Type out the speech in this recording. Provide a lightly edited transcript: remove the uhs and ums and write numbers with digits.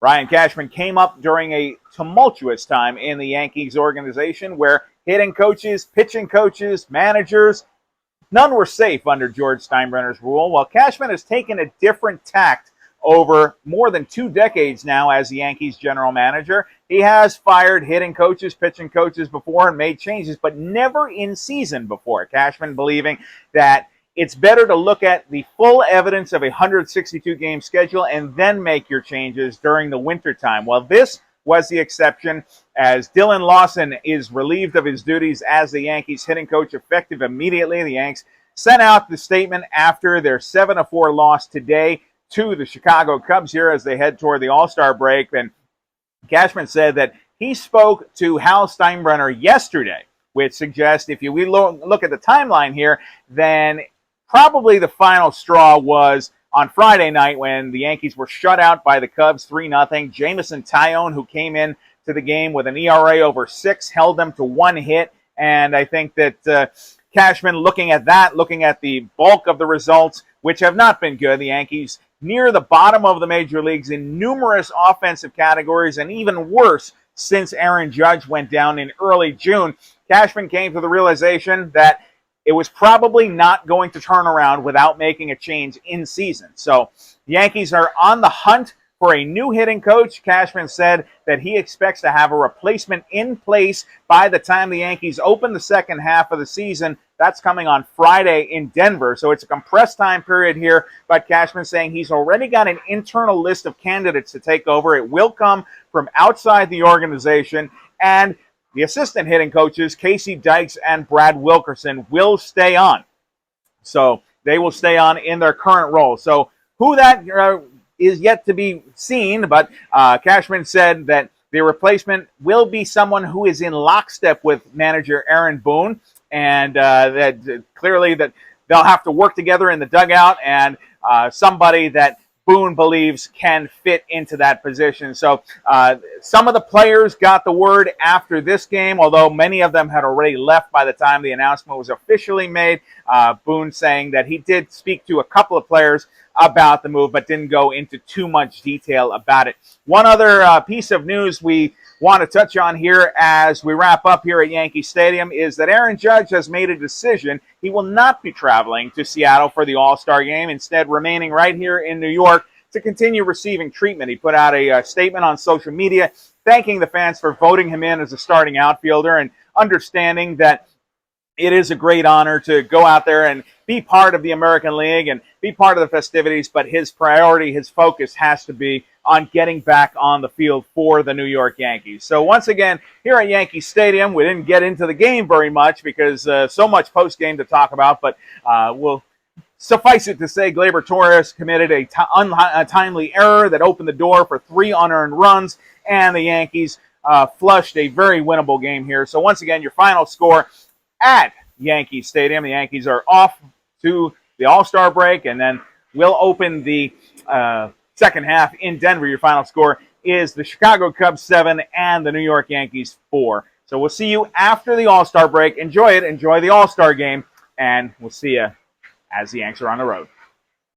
Brian Cashman came up during a tumultuous time in the Yankees organization where hitting coaches, pitching coaches, managers, none were safe under George Steinbrenner's rule. While Cashman has taken a different tact over more than 2 decades now as the Yankees general manager. He has fired hitting coaches, pitching coaches before and made changes, but never in season before. Cashman believing that it's better to look at the full evidence of a 162-game schedule and then make your changes during the wintertime. Well, this was the exception, as Dillon Lawson is relieved of his duties as the Yankees hitting coach effective immediately. The Yanks sent out the statement after their 7-4 loss today to the Chicago Cubs here as they head toward the All-Star break. And Cashman said that he spoke to Hal Steinbrenner yesterday, which suggests if we look at the timeline here, then probably the final straw was on Friday night when the Yankees were shut out by the Cubs 3-0. Jameson Taillon, who came in to the game with an ERA over 6, held them to 1 hit. And I think that Cashman, looking at the bulk of the results, which have not been good, the Yankees near the bottom of the major leagues in numerous offensive categories, and even worse since Aaron Judge went down in early June. Cashman came to the realization that it was probably not going to turn around without making a change in season. So the Yankees are on the hunt for a new hitting coach. Cashman said that he expects to have a replacement in place by the time the Yankees open the second half of the season. That's coming on Friday in Denver. So it's a compressed time period here, but Cashman saying he's already got an internal list of candidates to take over. It will come from outside the organization, and the assistant hitting coaches, Casey Dykes and Brad Wilkerson, will stay on. So they will stay on in their current role. So who that is yet to be seen, but Cashman said that the replacement will be someone who is in lockstep with manager Aaron Boone, and that clearly that they'll have to work together in the dugout, and somebody that Boone believes can fit into that position. So some of the players got the word after this game, although many of them had already left by the time the announcement was officially made. Boone saying that he did speak to a couple of players about the move, but didn't go into too much detail about it. One other piece of news we want to touch on here as we wrap up here at Yankee Stadium is that Aaron Judge has made a decision. He will not be traveling to Seattle for the All-Star game, instead remaining right here in New York to continue receiving treatment. He put out a statement on social media thanking the fans for voting him in as a starting outfielder and understanding that it is a great honor to go out there and be part of the American League and be part of the festivities, but his priority, his focus has to be on getting back on the field for the New York Yankees. So once again, here at Yankee Stadium, we didn't get into the game very much because so much post-game to talk about, but we'll suffice it to say Gleyber Torres committed a untimely error that opened the door for 3 unearned runs, and the Yankees flushed a very winnable game here. So once again, your final score at Yankee Stadium. The Yankees are off to the All-Star break, and then we'll open the second half in Denver. Your final score is the Chicago Cubs 7 and the New York Yankees 4. So we'll see you after the All-Star break. Enjoy it. Enjoy the All-Star game, and we'll see you as the Yanks are on the road.